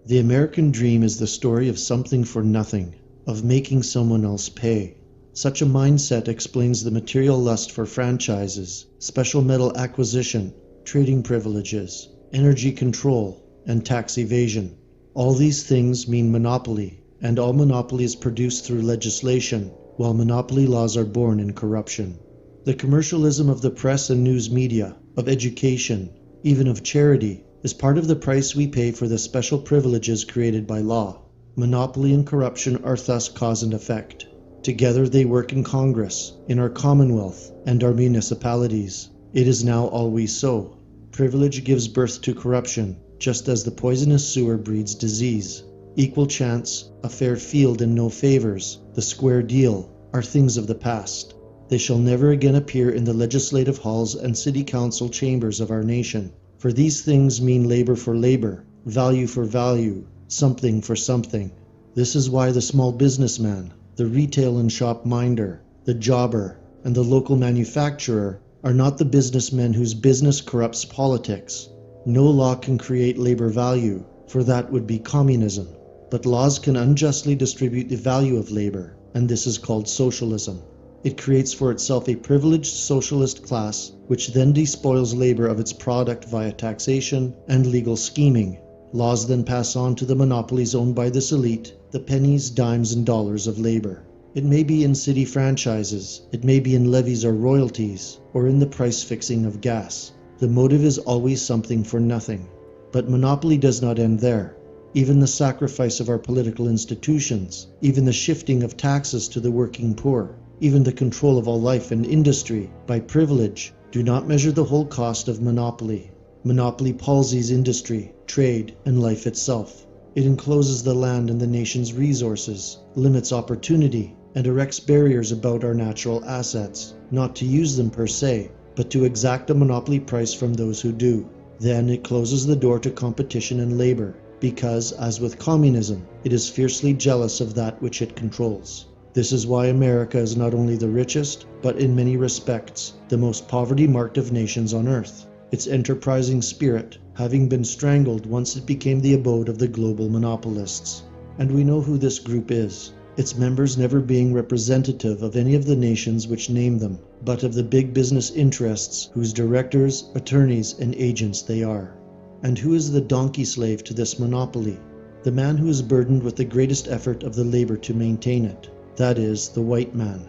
The American dream is the story of something for nothing, of making someone else pay. Such a mindset explains the material lust for franchises, special metal acquisition, trading privileges, energy control, and tax evasion. All these things mean monopoly, and all monopoly is produced through legislation, while monopoly laws are born in corruption. The commercialism of the press and news media, of education, even of charity, is part of the price we pay for the special privileges created by law. Monopoly and corruption are thus cause and effect. Together they work in Congress, in our Commonwealth, and our municipalities. It is now always so. Privilege gives birth to corruption, just as the poisonous sewer breeds disease. Equal chance, a fair field and no favors, the square deal, are things of the past. They shall never again appear in the legislative halls and city council chambers of our nation. For these things mean labor for labor, value for value, something for something. This is why the small businessman, the retail and shop minder, the jobber, and the local manufacturer are not the businessmen whose business corrupts politics. No law can create labor value, for that would be communism. But laws can unjustly distribute the value of labor, and this is called socialism. It creates for itself a privileged socialist class, which then despoils labor of its product via taxation and legal scheming. Laws then pass on to the monopolies owned by this elite, the pennies, dimes, and dollars of labor. It may be in city franchises, it may be in levies or royalties, or in the price fixing of gas. The motive is always something for nothing. But monopoly does not end there. Even the sacrifice of our political institutions, even the shifting of taxes to the working poor, even the control of all life and industry by privilege, do not measure the whole cost of monopoly. Monopoly palsies industry, trade, and life itself. It encloses the land and the nation's resources, limits opportunity, and erects barriers about our natural assets, not to use them per se, but to exact a monopoly price from those who do. Then it closes the door to competition and labor, because, as with communism, it is fiercely jealous of that which it controls. This is why America is not only the richest, but in many respects, the most poverty-marked of nations on earth. Its enterprising spirit having been strangled once it became the abode of the global monopolists. And we know who this group is, its members never being representative of any of the nations which name them, but of the big business interests whose directors, attorneys, and agents they are. And who is the donkey slave to this monopoly? The man who is burdened with the greatest effort of the labor to maintain it. That is, the white man.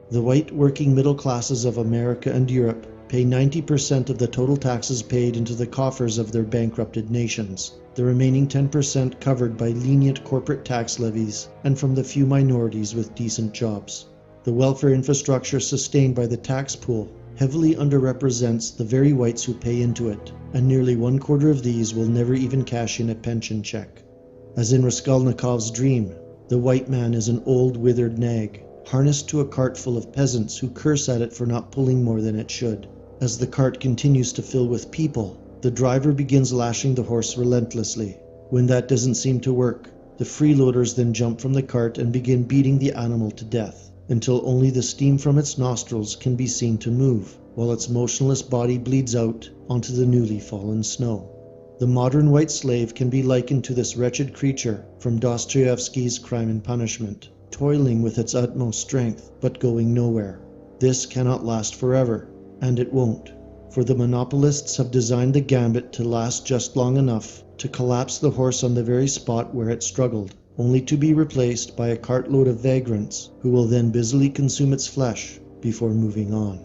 The white working middle classes of America and Europe pay 90% of the total taxes paid into the coffers of their bankrupted nations, the remaining 10% covered by lenient corporate tax levies and from the few minorities with decent jobs. The welfare infrastructure sustained by the tax pool heavily underrepresents the very whites who pay into it, and nearly 1/4 of these will never even cash in a pension check. As in Raskolnikov's dream, the white man is an old withered nag, harnessed to a cart full of peasants who curse at it for not pulling more than it should. As the cart continues to fill with people, the driver begins lashing the horse relentlessly. When that doesn't seem to work, the freeloaders then jump from the cart and begin beating the animal to death, until only the steam from its nostrils can be seen to move, while its motionless body bleeds out onto the newly fallen snow. The modern white slave can be likened to this wretched creature from Dostoevsky's Crime and Punishment, toiling with its utmost strength, but going nowhere. This cannot last forever, and it won't, for the monopolists have designed the gambit to last just long enough to collapse the horse on the very spot where it struggled, only to be replaced by a cartload of vagrants who will then busily consume its flesh before moving on.